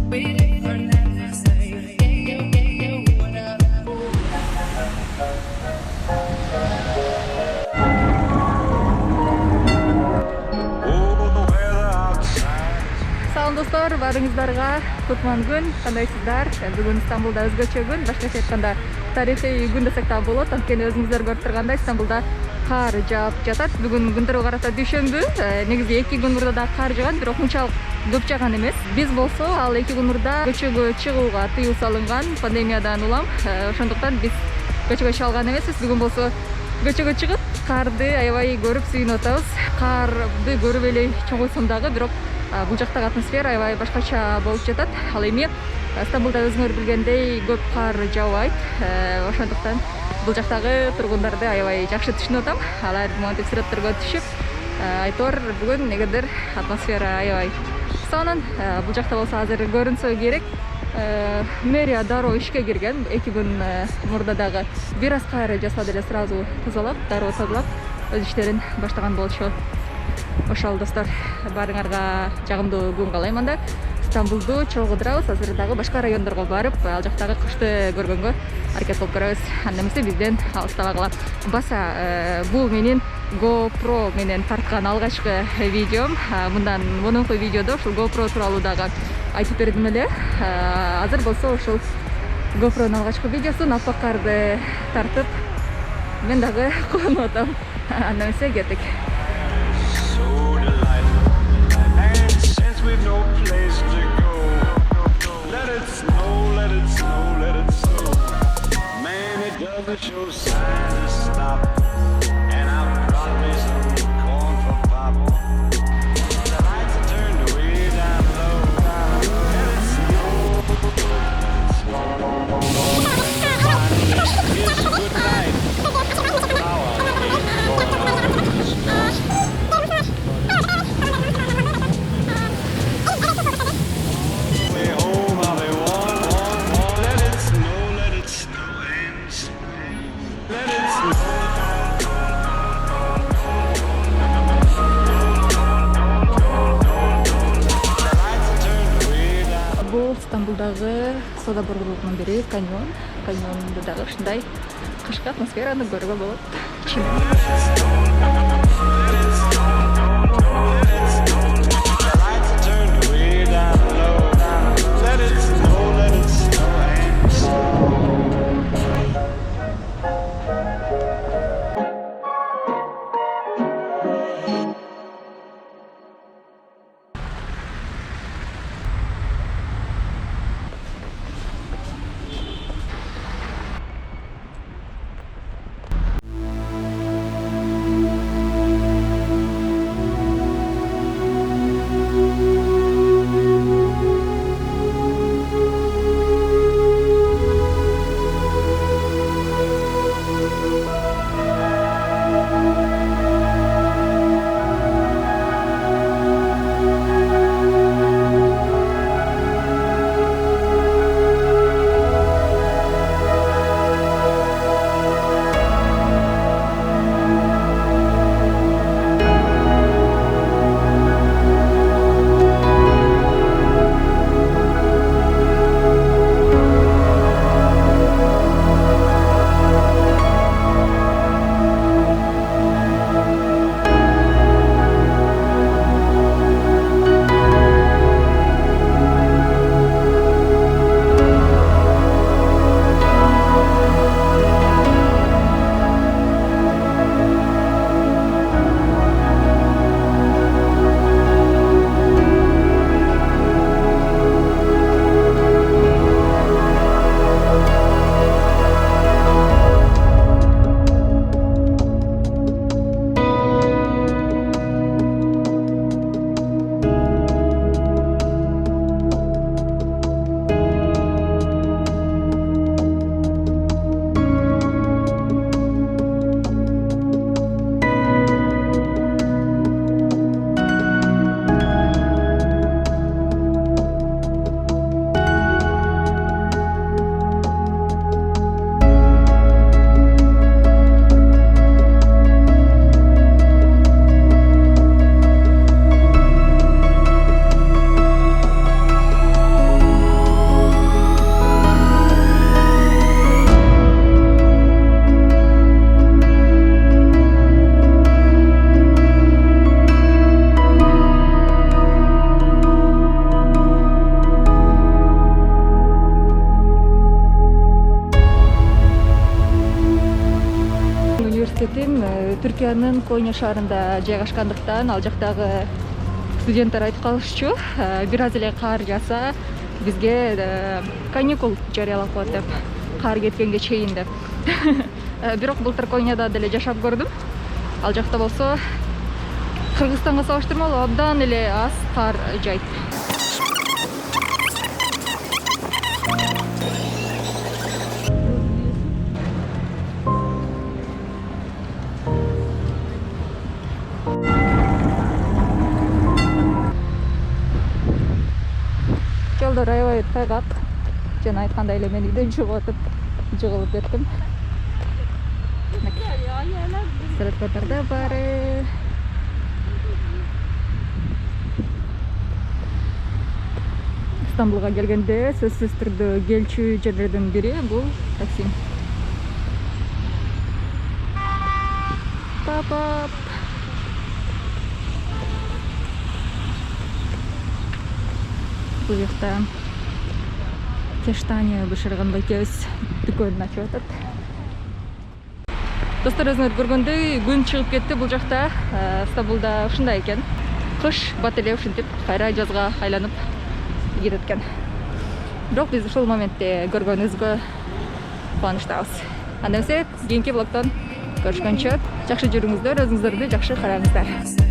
Салам достор, барыңыздарга кутман күн, кандайсыздар? Бүгүн Стамбулда өзгөчө күн, башкача айтканда тарыхый күн десек да болот. Анткени өзүңүздөр көрүп тургандай Стамбулда кар жаап жатат. Бүгүн күндөргө карата дүйшөмбү. Негизи 2 күн мурда да кар жааган, бирок мынчалык көп жааган эмес. Биз болсо ал 2 күн мурда көчөгө чыгууга тыюу салынган пандемиядан улам. Ошондуктан биз көчөгө чыга алган эмеспиз. Бүгүн болсо көчөгө чыгып, карды аябай көрүп сүйүнүп атабыз. Карды көрүп эле чоңойсом дагы, бирок бул жактагы атмосфера аябай башкача болуп жатат. Ал эми Стамбулда өзүңөр билгендей көп кар жаабайт. Ошондуктан бул жактагы тургундарды аябай жакшы түшүнүп атам. Алар монтип сүрөттөргө түшүп, айтор бүгүн негедир атмосфера аябай сонун. Бул жакта болсо азыр көрүнсө керек. Мэрия дароо ишке кирген. 2 күн мурда дагы бир аз кар жасады эле, сразу тазалап, дароо тазалап өз иштерин баштаган болчу. Ошол достор, барыңарга жагымдуу күн каалайм. Анда Стамбулду чогулдурабыз. Азыр дагы башка райондорго барып, ал жактагы кышты көргөнгө аракет кылып көрөбүз. Анда эмесе бизден алыстабагыла. Баса бул менин GoPro менен тарткан алгачкы видеом. Мунунку видеодо ушул GoPro тууралуу дагы айтып бердим эле. Азыр болсо ушул GoPro'нун алгачкы видеосун аппак карды тартып, мен дагы кубанып атам. Анда эмесе кеттик. We've no place to go. Let it snow, let it snow, let it snow. Man, it doesn't show signs of stop. And I brought me some corn for pop. The lights are turned way down low. Let it snow, let it snow. It's a good night. Стамбулдагы сода борборлорунун бири каньон. Каньонду дагы ушундай кышкы атмосфераны көрүүгө болот. Түркиянын Коnya шаарында жайгашкандыктан ал жактагы студенттер айтып калышчу, бир аз эле кар жаса бизге каникул жарыялап коет деп, кар кеткенге чейин деп. Бирок былтыр Konya'da деле жашап көрдүм. Ал жакта болсо Кыргызстанга салыштырмалуу абдан эле аз кар жайт. Жолдор аябай тайгак. Жана айткандай эле мен үйдөн чыгып атып жыгылып кеттим. Сырткаттарда бары. Стамбулга келгенде сөзсүз түрдө келчү жерлердин бири бул Таксим. Папа. Бул жакта Кештания бышырган экебиз дүкөнүн ачып атат. Достор, өзүңөр көргөндөй күн чыгып кетти. Бул жакта Стамбулда ушундай экен. Кыш бат эле ушинтип кайра жазга айланып кетет экен. Бирок биз ушул моментте көргөнүбүзгө кубанычтабыз. Анда эмесе кийинки влогдон көрүшкөнчө жакшы жүрүңүздөр, өзүңүздөрдү жакшы караңыздар.